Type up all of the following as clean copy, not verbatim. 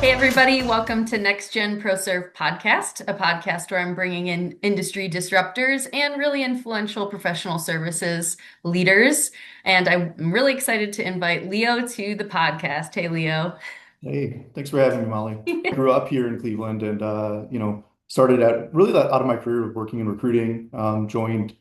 Hey, everybody, welcome to NextGen ProServ podcast, a podcast where I'm bringing in industry disruptors and really influential professional services leaders. And I'm really excited to invite Leo to the podcast. Hey, Leo. Hey, thanks for having me, Molly. I grew up here in Cleveland and started at really out of my career working in recruiting. Joined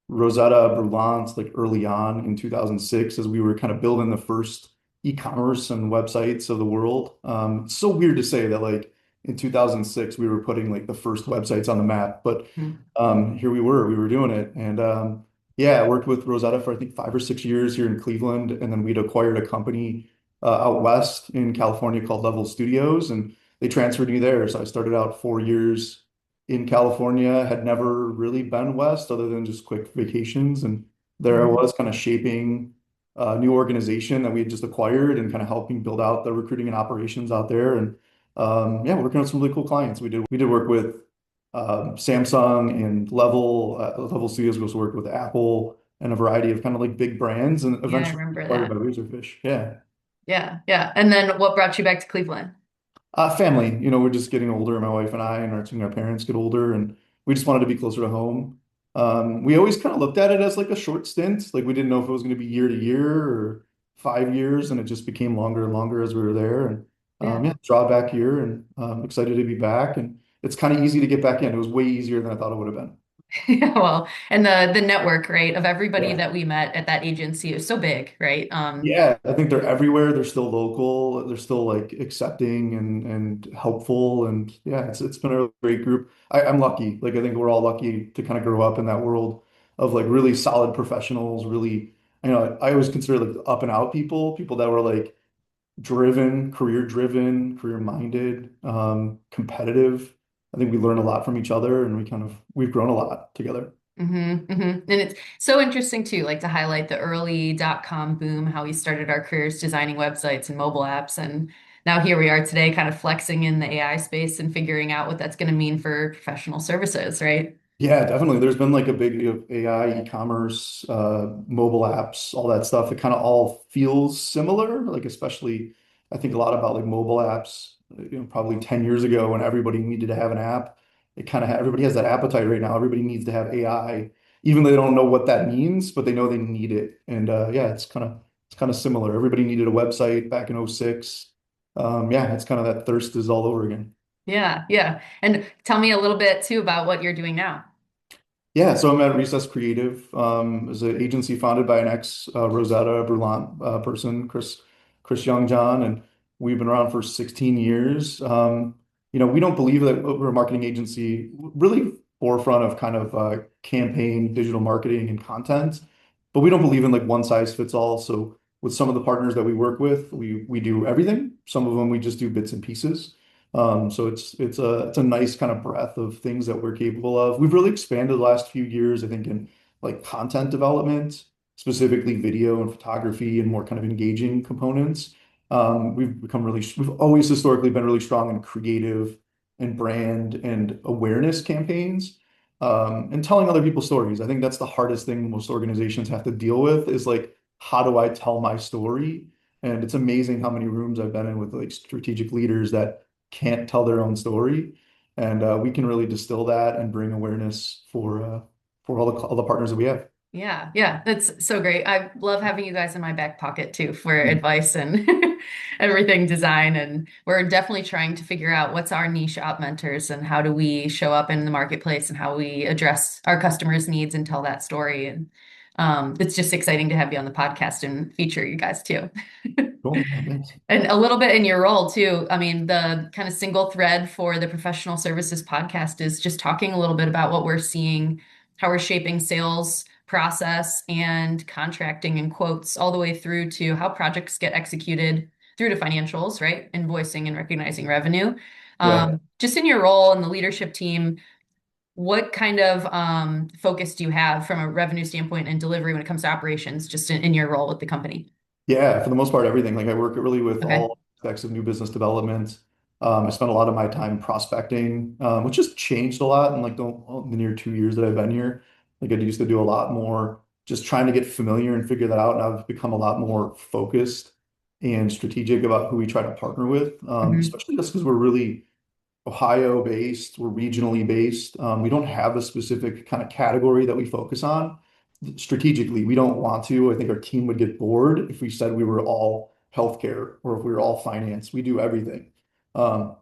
Rosetta Brulance like early on in 2006 as we were kind of building the first e-commerce and websites of the world. It's so weird to say that like in 2006 we were putting like the first websites on the map, but here we were doing it. And yeah, I worked with Rosetta for I think 5 or 6 years here in Cleveland, and then we'd acquired a company out west in California called Level Studios, and they transferred me there. So I started out 4 years in California, had never really been west other than just quick vacations. And there I Mhm. was kind of shaping a new organization that we had just acquired and kind of helping build out the recruiting and operations out there. And yeah, working on some really cool clients. We did work with Samsung and Level Studios. We also worked with Apple and a variety of kind of like big brands, and Yeah, I eventually remember acquired by that. Razorfish. Yeah. Yeah, yeah. And then what brought you back to Cleveland? Family, we're just getting older, my wife and I, and seeing our parents get older, and we just wanted to be closer to home. We always kind of looked at it as like a short stint. Like we didn't know if it was going to be year to year or 5 years, and it just became longer and longer as we were there. And Yeah. yeah, draw back here, and excited to be back. And it's kind of easy to get back in. It was way easier than I thought it would have been. Yeah, well, and the network, right, of everybody Yeah. that we met at that agency is so big, right? Yeah, I think they're everywhere. They're still local. They're still like accepting and helpful. And yeah, it's been a great group. I'm lucky. Like I think we're all lucky to kind of grow up in that world of like really solid professionals, really, I always consider like up and out people that were like driven, career minded, competitive. I think we learn a lot from each other and we've grown a lot together. And it's so interesting too, like to highlight the early dot-com boom, how we started our careers designing websites and mobile apps. And now here we are today, kind of flexing in the AI space and figuring out what that's going to mean for professional services, right? Yeah, definitely. There's been like a big AI, e-commerce, mobile apps, all that stuff. It kind of all feels similar. Like especially, I think a lot about like mobile apps. Probably 10 years ago when everybody needed to have an app. It kind of everybody has that appetite right now. Everybody needs to have AI, even though they don't know what that means, but they know they need it. And yeah, it's kind of similar. Everybody needed a website back in '06. Yeah, it's kind of that thirst is all over again. Yeah, yeah. And tell me a little bit too about what you're doing now. Yeah, so I'm at Recess Creative. Is an agency founded by an ex Rosetta Brulant person, Chris Youngjohn, and we've been around for 16 years. We don't believe that we're a marketing agency, really forefront of kind of campaign, digital marketing, and content, but we don't believe in like one size fits all. So with some of the partners that we work with, we do everything. Some of them we just do bits and pieces. So it's a nice kind of breadth of things that we're capable of. We've really expanded the last few years, I think, in like content development, specifically video and photography and more kind of engaging components. We've always historically been really strong in creative and brand and awareness campaigns, and telling other people's stories. I think that's the hardest thing most organizations have to deal with is like, how do I tell my story? And it's amazing how many rooms I've been in with like strategic leaders that can't tell their own story, and we can really distill that and bring awareness for all the partners that we have. Yeah, yeah, that's so great. I love having you guys in my back pocket too for Mhm. advice and everything design. And we're definitely trying to figure out what's our niche op mentors and how do we show up in the marketplace and how we address our customers' needs and tell that story. And it's just exciting to have you on the podcast and feature you guys too. Cool. Yeah, thanks. And a little bit in your role too. I mean, the kind of single thread for the professional services podcast is just talking a little bit about what we're seeing, how we're shaping sales process and contracting and quotes all the way through to how projects get executed through to financials, right? Invoicing and recognizing revenue. Yeah. Just in your role in the leadership team, what kind of focus do you have from a revenue standpoint and delivery when it comes to operations, just in your role with the company? Yeah, for the most part, everything. Like I work really with Okay. all aspects of new business development. I spend a lot of my time prospecting, which has changed a lot in like the near 2 years that I've been here. Like I used to do a lot more just trying to get familiar and figure that out. And I've become a lot more focused and strategic about who we try to partner with, Hmm. especially just because we're really Ohio based, we're regionally based. We don't have a specific kind of category that we focus on. Strategically, we don't want to. I think our team would get bored if we said we were all healthcare or if we were all finance. We do everything. Um,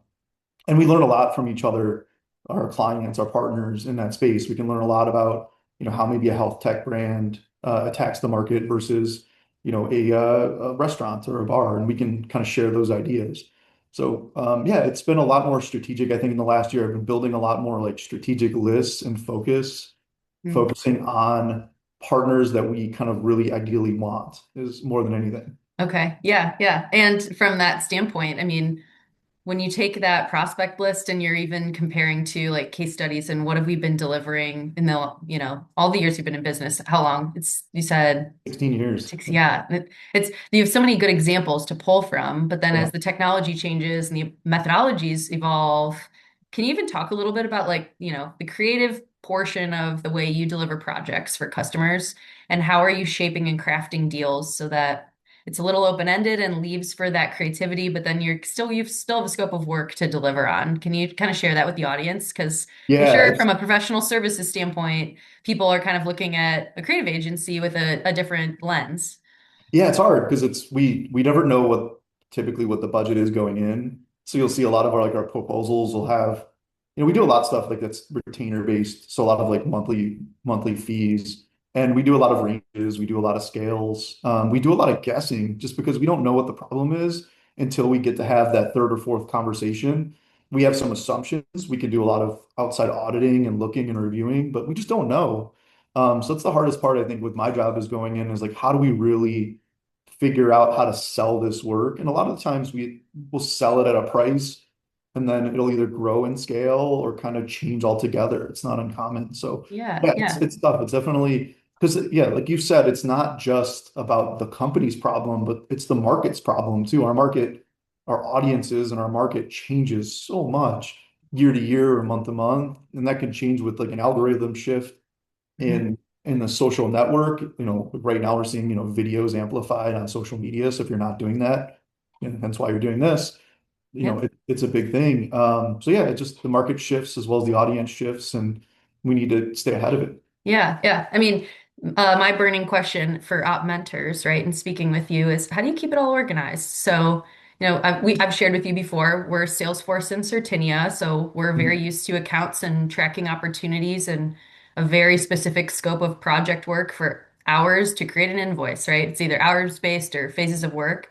and we learn a lot from each other, our clients, our partners in that space. We can learn a lot about, how maybe a health tech brand attacks the market versus, a restaurant or a bar, and we can kind of share those ideas. So yeah, it's been a lot more strategic. I think in the last year, I've been building a lot more like strategic lists and focusing on partners that we kind of really ideally want is more than anything. Okay. Yeah. Yeah. And from that standpoint, I mean, when you take that prospect list and you're even comparing to like case studies and what have we been delivering in the, all the years you've been in business, how long? You said 16 years. six, yeah. It's you have so many good examples to pull from, but then Yeah. as the technology changes and the methodologies evolve, can you even talk a little bit about like, the creative portion of the way you deliver projects for customers and how are you shaping and crafting deals so that it's a little open-ended and leaves for that creativity, but then you still have a scope of work to deliver on. Can you kind of share that with the audience? Because I'm Yeah, sure it's from a professional services standpoint, people are kind of looking at a creative agency with a different lens. Yeah, it's hard because we never know what the budget is going in. So you'll see a lot of our proposals will have, we do a lot of stuff like that's retainer based, so a lot of like monthly fees, and we do a lot of ranges, we do a lot of scales, we do a lot of guessing just because we don't know what the problem is until we get to have that third or fourth conversation. We have some assumptions. We can do a lot of outside auditing and looking and reviewing, but we just don't know. So that's the hardest part, I think, with my job is going in is like, how do we really figure out how to sell this work? And a lot of the times we will sell it at a price and then it'll either grow in scale or kind of change altogether. It's not uncommon. So Yeah, yeah, yeah. it's tough. It's definitely because yeah, like you said, it's not just about the company's problem, but it's the market's problem too. Our audiences and our market changes so much year to year or month to month, and that can change with like an algorithm shift Mhm. in the social network. Right now we're seeing, videos amplified on social media. So if you're not doing that, and hence why you're doing this, Yep. it's a big thing. So yeah, it just the market shifts as well as the audience shifts, and we need to stay ahead of it. Yeah, yeah. I mean, my burning question for op mentors, right, and speaking with you is how do you keep it all organized? So, I've shared with you before, we're Salesforce and Certinia, so we're very Mhm. used to accounts and tracking opportunities and a very specific scope of project work for hours to create an invoice, right? It's either hours based or phases of work.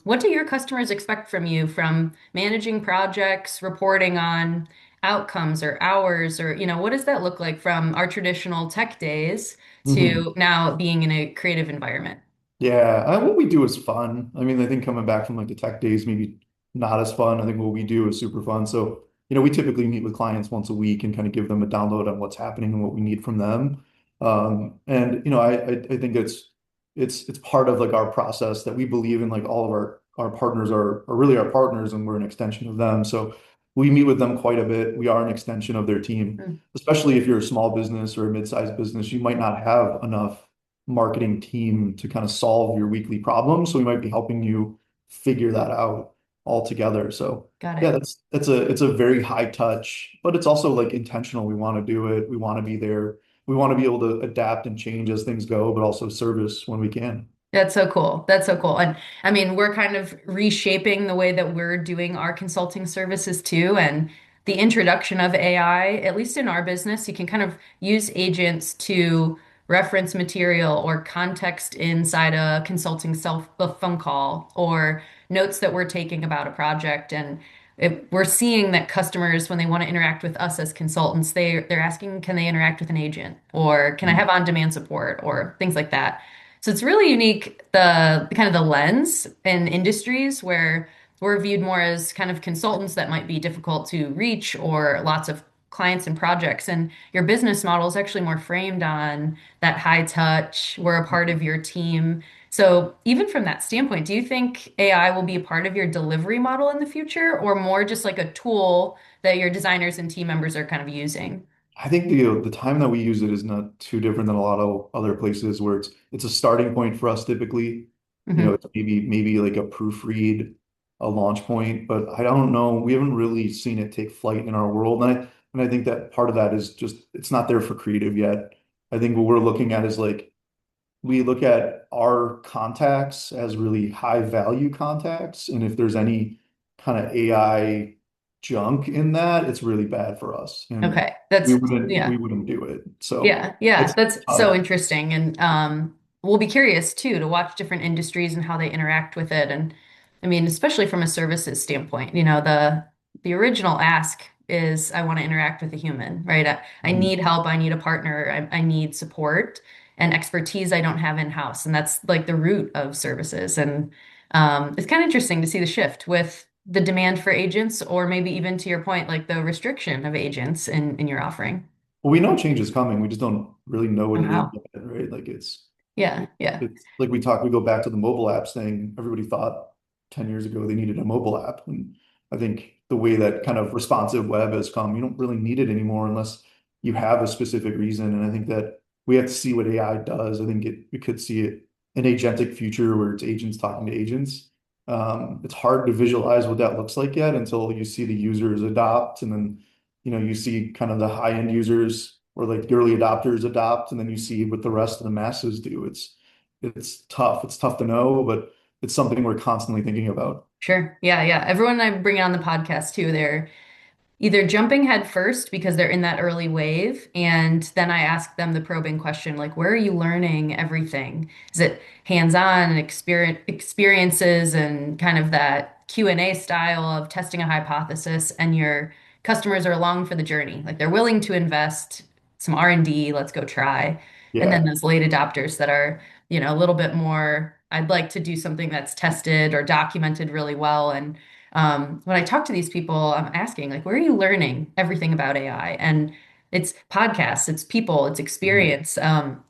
What do your customers expect from you from managing projects, reporting on outcomes or hours, or, what does that look like from our traditional tech days Mhm. to now being in a creative environment? Yeah, what we do is fun. I mean, I think coming back from like the tech days, maybe not as fun. I think what we do is super fun. So, we typically meet with clients once a week and kind of give them a download on what's happening and what we need from them. And I think it's part of like our process that we believe in like all of our partners are really our partners and we're an extension of them. So we meet with them quite a bit. We are an extension of their team, Hmm. especially if you're a small business or a mid-sized business, you might not have enough marketing team to kind of solve your weekly problems. So we might be helping you figure that out all together. So Got yeah, it. it's a very high touch, but it's also like intentional. We want to do it. We want to be there. We want to be able to adapt and change as things go, but also service when we can. That's so cool. That's so cool. And I mean, we're kind of reshaping the way that we're doing our consulting services too. And the introduction of AI, at least in our business, you can kind of use agents to reference material or context inside a consulting self a phone call or notes that we're taking about a project. And we're seeing that customers, when they want to interact with us as consultants, they're asking, can they interact with an agent or can I have on-demand support or things like that. So it's really unique, the kind of the lens in industries where we're viewed more as kind of consultants that might be difficult to reach or lots of clients and projects. And your business model is actually more framed on that high touch, we're a part of your team. So even from that standpoint, do you think AI will be a part of your delivery model in the future or more just like a tool that your designers and team members are kind of using? I think the time that we use it is not too different than a lot of other places where it's a starting point for us typically. Hmm. It's maybe like a proofread, a launch point, but I don't know. We haven't really seen it take flight in our world. And I think that part of that is just it's not there for creative yet. I think what we're looking at is like we look at our contacts as really high value contacts. And if there's any kind of AI junk in that, it's really bad for us. And Okay. we That's, wouldn't we yeah. wouldn't do it. So Yeah, yeah, it's that's so tough. interesting. And we'll be curious too to watch different industries and how they interact with it. And I mean, especially from a services standpoint, the original ask is I want to interact with a human, right? I Mhm. need help, I need a partner, I need support and expertise I don't have in-house. And that's like the root of services. And it's kind of interesting to see the shift with the demand for agents, or maybe even to your point, like the restriction of agents in your offering. Well, we know change is coming. We just don't really know what Oh, it is wow. yet, right? Like Yeah, yeah. it's like we go back to the mobile apps thing. Everybody thought 10 years ago they needed a mobile app. And I think the way that kind of responsive web has come, you don't really need it anymore unless you have a specific reason. And I think that we have to see what AI does. I think we could see it an agentic future where it's agents talking to agents. It's hard to visualize what that looks like yet until you see the users adopt, and then you see kind of the high end users or like the early adopters adopt, and then you see what the rest of the masses do. It's tough. It's tough to know, but it's something we're constantly thinking about. Sure. Yeah, yeah. Everyone I bring on the podcast too, they're either jumping head first because they're in that early wave, and then I ask them the probing question, like, where are you learning everything? Is it hands-on and experiences and kind of that Q&A style of testing a hypothesis, and your customers are along for the journey? Like they're willing to invest some R&D, let's go try. And then Yeah. those late adopters that are, a little bit more, I'd like to do something that's tested or documented really well. And when I talk to these people, I'm asking, like, where are you learning everything about AI? And it's podcasts, it's people, it's Mhm. experience.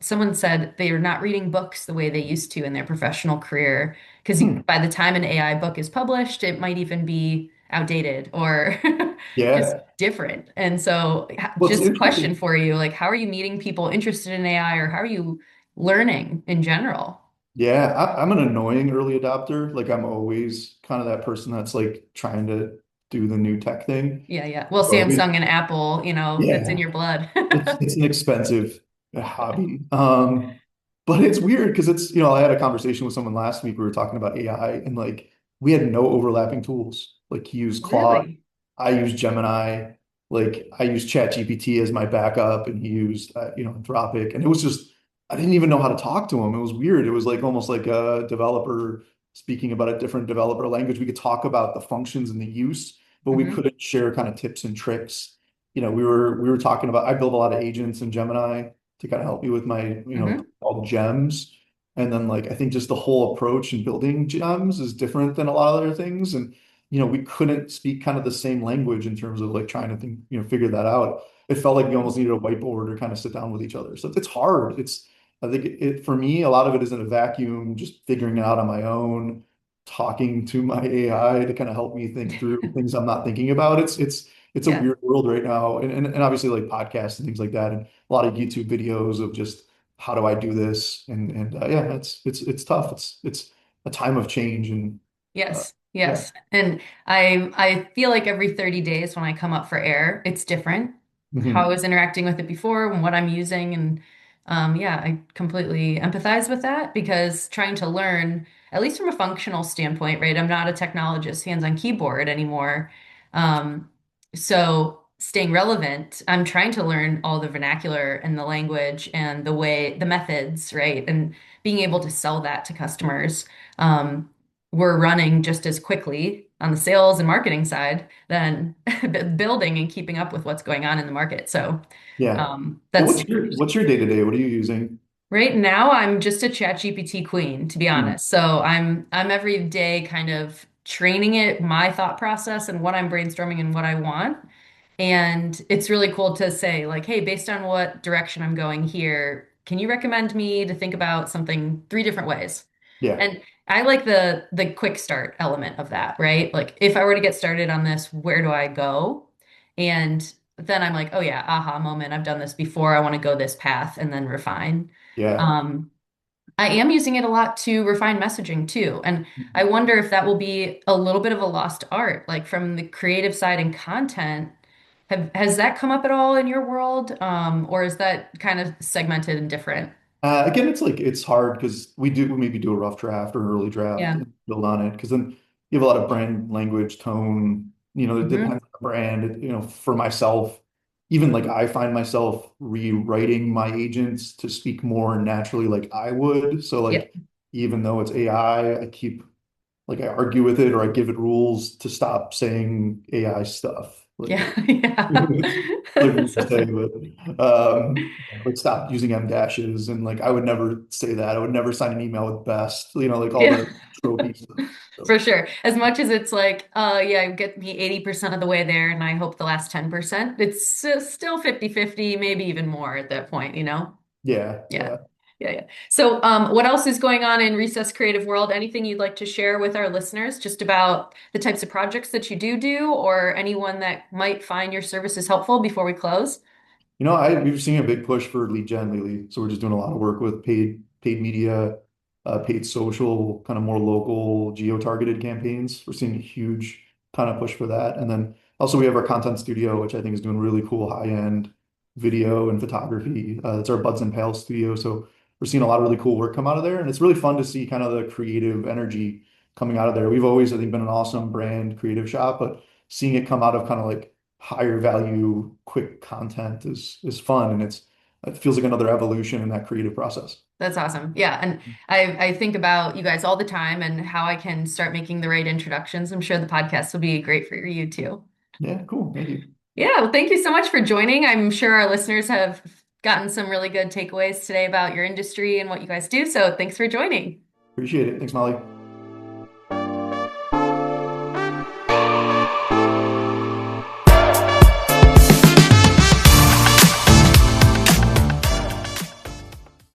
Someone said they are not reading books the way they used to in their professional career because Hmm. by the time an AI book is published, it might even be outdated or just Yeah. different. And so, Well, it's just a question interesting. for you, like, how are you meeting people interested in AI, or how are you learning in general? Yeah, I'm an annoying early adopter. Like I'm always kind of that person that's like trying to do the new tech thing. Yeah, yeah. Well, So we, Samsung and Apple, it's in yeah, your blood. it's an expensive hobby. But it's weird because I had a conversation with someone last week. We were talking about AI and like we had no overlapping tools. Like he used Claude, Really? I use Gemini, like I use ChatGPT as my backup, and he used Anthropic, and it was just I didn't even know how to talk to him. It was weird. It was like almost like a developer speaking about a different developer language. We could talk about the functions and the use, but we Hmm. couldn't share kind of tips and tricks. We were talking about I build a lot of agents in Gemini to kind of help me with my Hmm. called gems. And then like I think just the whole approach in building gems is different than a lot of other things. And we couldn't speak kind of the same language in terms of like trying to think, figure that out. It felt like we almost needed a whiteboard to kind of sit down with each other. So it's hard. I think for me, a lot of it is in a vacuum, just figuring it out on my own, talking to my AI to kind of help me think through things I'm not thinking about. It's a Yeah. weird world right now. And obviously like podcasts and things like that, and a lot of YouTube videos of just how do I do this? And yeah, it's tough. It's a time of change and uh, Yes. yeah. Yes. And I feel like every 30 days when I come up for air, it's different. How I Mhm. was interacting with it before and what I'm using. And yeah, I completely empathize with that because trying to learn, at least from a functional standpoint, right? I'm not a technologist, hands on keyboard anymore. Um, so staying relevant, I'm trying to learn all the vernacular and the language and the methods, right? And being able to sell that to customers. We're running just as quickly on the sales and marketing side than building and keeping up with what's going on in the market. So Yeah. Well, that's what's super your interesting. what's your day to day? What are you using? Right now, I'm just a ChatGPT queen, to be Hmm. honest. So I'm every day kind of training it, my thought process and what I'm brainstorming and what I want. And it's really cool to say, like, hey, based on what direction I'm going here, can you recommend me to think about something three different ways? Yeah. And I like the quick start element of that, right? Like if I were to get started on this, where do I go? And then I'm like, oh yeah, aha moment. I've done this before. I want to go this path and then refine. Yeah. Um, I am using it a lot to refine messaging too. And I Mhm. wonder if that will be a little bit of a lost art, like from the creative side and content. Has that come up at all in your world? Or is that kind of segmented and different? Again, it's like it's hard because we maybe do a rough draft or an early draft Yeah. and build on it because then you have a lot of brand language, tone, it Hmm. depends on the brand. For myself, even like I find myself rewriting my agents to speak more naturally like I would. So Yep. like even though it's AI, I keep like I argue with it or I give it rules to stop saying AI stuff. Like Yeah. Yeah. it's like weird That's to so say, funny. but like stop using M dashes and like I would never say that. I would never sign an email with best, like all Yeah. the trophy stuff. For So sure. As much as it's like, yeah, get me 80% of the way there and I hope the last 10%, it's still 50-50, maybe even more at that point, you know? yeah, Yeah. yeah. Yeah, yeah. So, what else is going on in Recess Creative World? Anything you'd like to share with our listeners just about the types of projects that you do or anyone that might find your services helpful before we close? We've seen a big push for lead gen lately. So we're just doing a lot of work with paid media, paid social, kind of more local geo-targeted campaigns. We're seeing a huge kind of push for that. And then also we have our content studio, which I think is doing really cool high-end video and photography. It's our Buds and Pals studio. So we're seeing a lot of really cool work come out of there. And it's really fun to see kind of the creative energy coming out of there. We've always, I think, been an awesome brand creative shop, but seeing it come out of kind of like higher value, quick content is fun, and it feels like another evolution in that creative process. That's awesome. Yeah, and I think about you guys all the time and how I can start making the right introductions. I'm sure the podcast will be great for you too. Yeah, cool. Thank you. Yeah, well, thank you so much for joining. I'm sure our listeners have gotten some really good takeaways today about your industry and what you guys do. So thanks for joining. Appreciate it. Thanks, Molly.